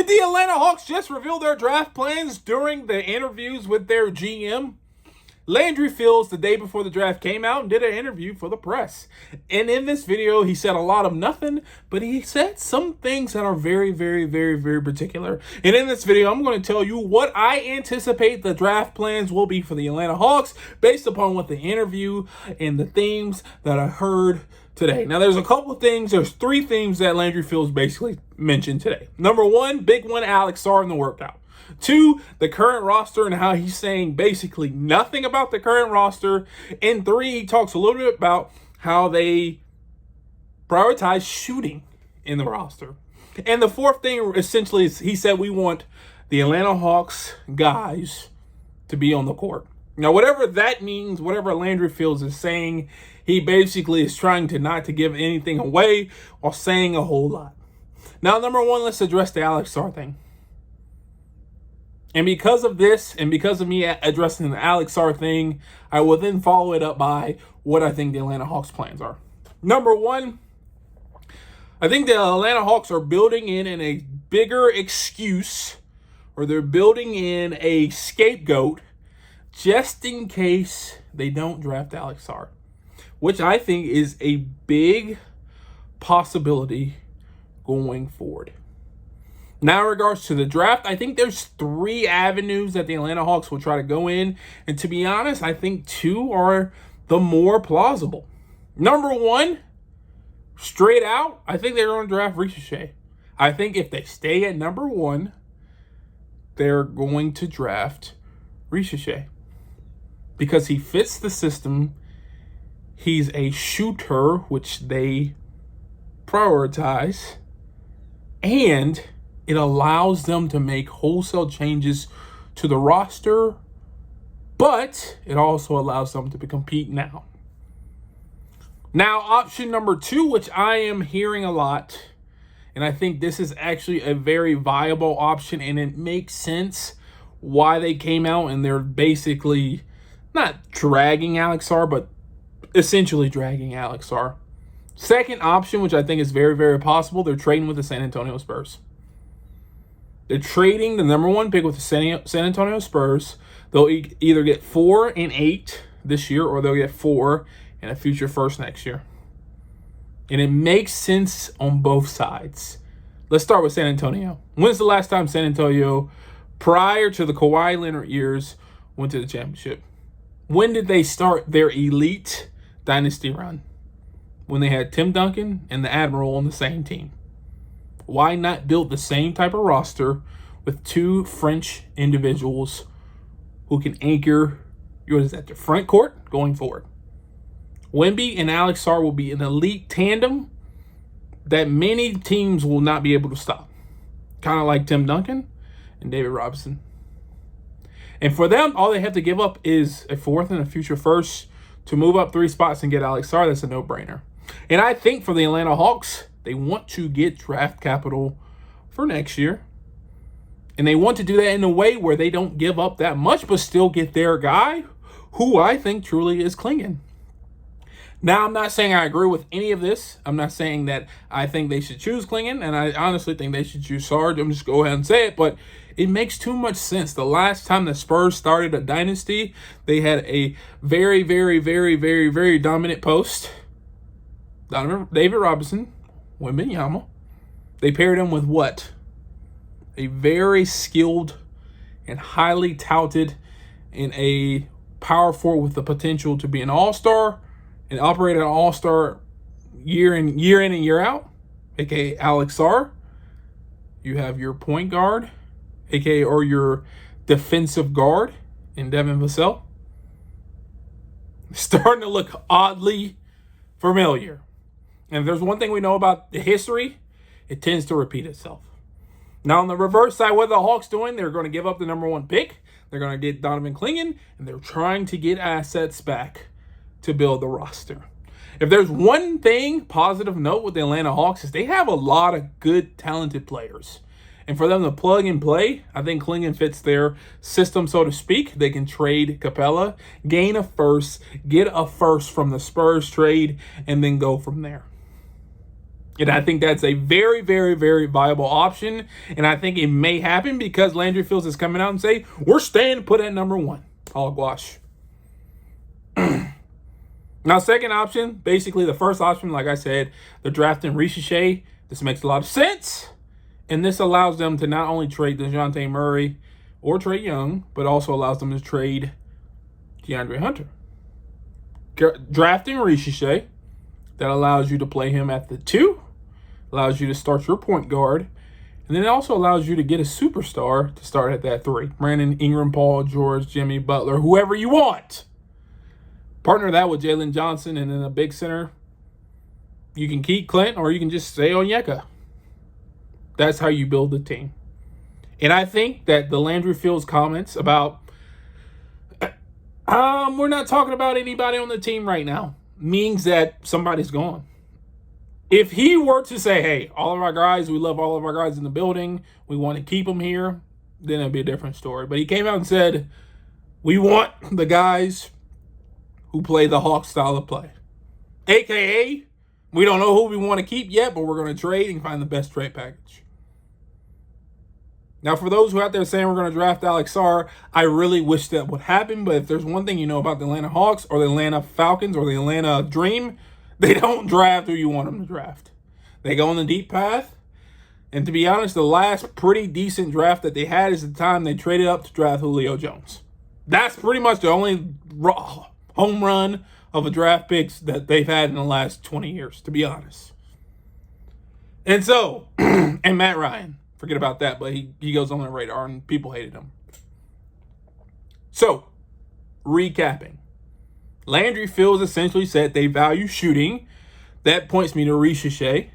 Did the Atlanta Hawks just reveal their draft plans during the interviews with their GM? Landry Fields, the day before the draft came out, and did an interview for the press. And in this video, he said a lot of nothing, but he said some things that are very, very, very, very particular. And in this video, I'm going to tell you what I anticipate the draft plans will be for the Atlanta Hawks based upon what the interview and the themes that I heard today. Now, there's three themes that Landry Fields basically mentioned today. Number one, big one, Alex Sarr in the workout. Two, the current roster and how he's saying basically nothing about the current roster. And three, he talks a little bit about how they prioritize shooting in the roster. And the fourth thing essentially is he said we want the Atlanta Hawks guys to be on the court. Now, whatever that means, whatever Landry Fields is saying, he basically is trying to not to give anything away while saying a whole lot. Now, number one, let's address the Alex Sarr thing. And because of this, and because of me addressing the Alex Sarr thing, I will then follow it up by what I think the Atlanta Hawks plans are. Number one, I think the Atlanta Hawks are building in a bigger excuse, or they're building in a scapegoat just in case they don't draft Alex Sarr, which I think is a big possibility going forward. Now, in regards to the draft, I think there's three avenues that the Atlanta Hawks will try to go in. And to be honest, I think two are the more plausible. Number one, straight out, I think they're going to draft Ricochet. I think if they stay at number one, they're going to draft Ricochet. Because he fits the system. He's a shooter, which they prioritize. And it allows them to make wholesale changes to the roster, but it also allows them to compete now. Now, option number two, which I am hearing a lot, and I think this is actually a very viable option, and it makes sense why they came out and they're basically not dragging Alex Sarr, but essentially dragging Alex Sarr. Second option, which I think is very, very possible, they're trading with the San Antonio Spurs. They're trading the number one pick with the San Antonio Spurs. They'll either get 4 and 8 this year, or they'll get 4 and a future first next year. And it makes sense on both sides. Let's start with San Antonio. When's the last time San Antonio, prior to the Kawhi Leonard years, went to the championship? When did they start their elite dynasty run? When they had Tim Duncan and the Admiral on the same team. Why not build the same type of roster with two French individuals who can anchor the front court going forward? Wemby and Alex Sarr will be an elite tandem that many teams will not be able to stop. Kind of like Tim Duncan and David Robinson. And for them, all they have to give up is a fourth and a future first to move up 3 spots and get Alex Sarr. That's a no-brainer. And I think for the Atlanta Hawks, they want to get draft capital for next year. And they want to do that in a way where they don't give up that much, but still get their guy, who I think truly is Clingan. Now, I'm not saying I agree with any of this. I'm not saying that I think they should choose Clingan, and I honestly think they should choose Sarge. I'm just go ahead and say it, but it makes too much sense. The last time the Spurs started a dynasty, they had a very, very, very, very, very dominant post. David Robinson, Wembanyama. They paired him with what? A very skilled and highly touted and a power forward with the potential to be an all-star and operate an all-star year in and year out, aka Alex Sarr. You have your point guard, aka or your defensive guard in Devin Vassell. Starting to look oddly familiar. And if there's one thing we know about the history, it tends to repeat itself. Now, on the reverse side, what are the Hawks doing? They're going to give up the number one pick. They're going to get Donovan Clingan, and they're trying to get assets back to build the roster. If there's one thing, positive note with the Atlanta Hawks, is they have a lot of good, talented players. And for them to plug and play, I think Clingan fits their system, so to speak. They can trade Capella, gain a first, get a first from the Spurs trade, and then go from there. And I think that's a very, very, very viable option. And I think it may happen because Landry Fields is coming out and say, we're staying put at number one. Hogwash. Now, second option, basically the first option, like I said, they're drafting Richiche. This makes a lot of sense. And this allows them to not only trade DeJounte Murray or Trae Young, but also allows them to trade DeAndre Hunter. Drafting Richiche, that allows you to play him at the 2, allows you to start your point guard, and then it also allows you to get a superstar to start at that 3. Brandon Ingram, Paul George, Jimmy Butler, whoever you want. Partner that with Jalen Johnson, and then a big center. You can keep Clint, or you can just stay on Onyeka. That's how you build the team. And I think that the Landry Fields comments about, we're not talking about anybody on the team right now, means that somebody's gone. If he were to say, hey, all of our guys, we love all of our guys in the building, we want to keep them here, then it'd be a different story. But he came out and said, we want the guys who play the Hawks style of play. AKA, we don't know who we want to keep yet, but we're going to trade and find the best trade package. Now, for those who out there saying we're going to draft Alex Sarr, I really wish that would happen. But if there's one thing you know about the Atlanta Hawks or the Atlanta Falcons or the Atlanta Dream, they don't draft who you want them to draft. They go on the deep path. And to be honest, the last pretty decent draft that they had is the time they traded up to draft Julio Jones. That's pretty much the only home run of a draft picks that they've had in the last 20 years, to be honest. And so, and Matt Ryan, forget about that, but he goes on the radar and people hated him. So, recapping. Landry Fields essentially said they value shooting. That points me to Richiche.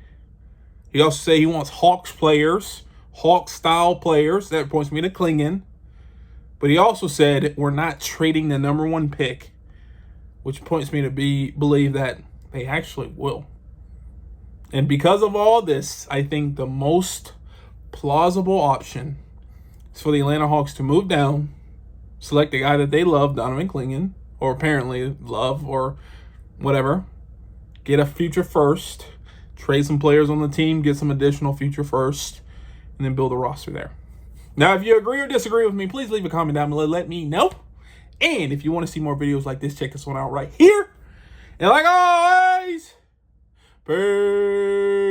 He also said he wants Hawks players, Hawks-style players. That points me to Clingan. But he also said we're not trading the number 1 pick, which points me to believe that they actually will. And because of all this, I think the most plausible option is for the Atlanta Hawks to move down, select a guy that they love, Donovan Clingan, or apparently love, or whatever, get a future first, trade some players on the team, get some additional future first, and then build a roster there. Now, if you agree or disagree with me, please leave a comment down below. Let me know. And if you want to see more videos like this, check this one out right here. And like always, peace.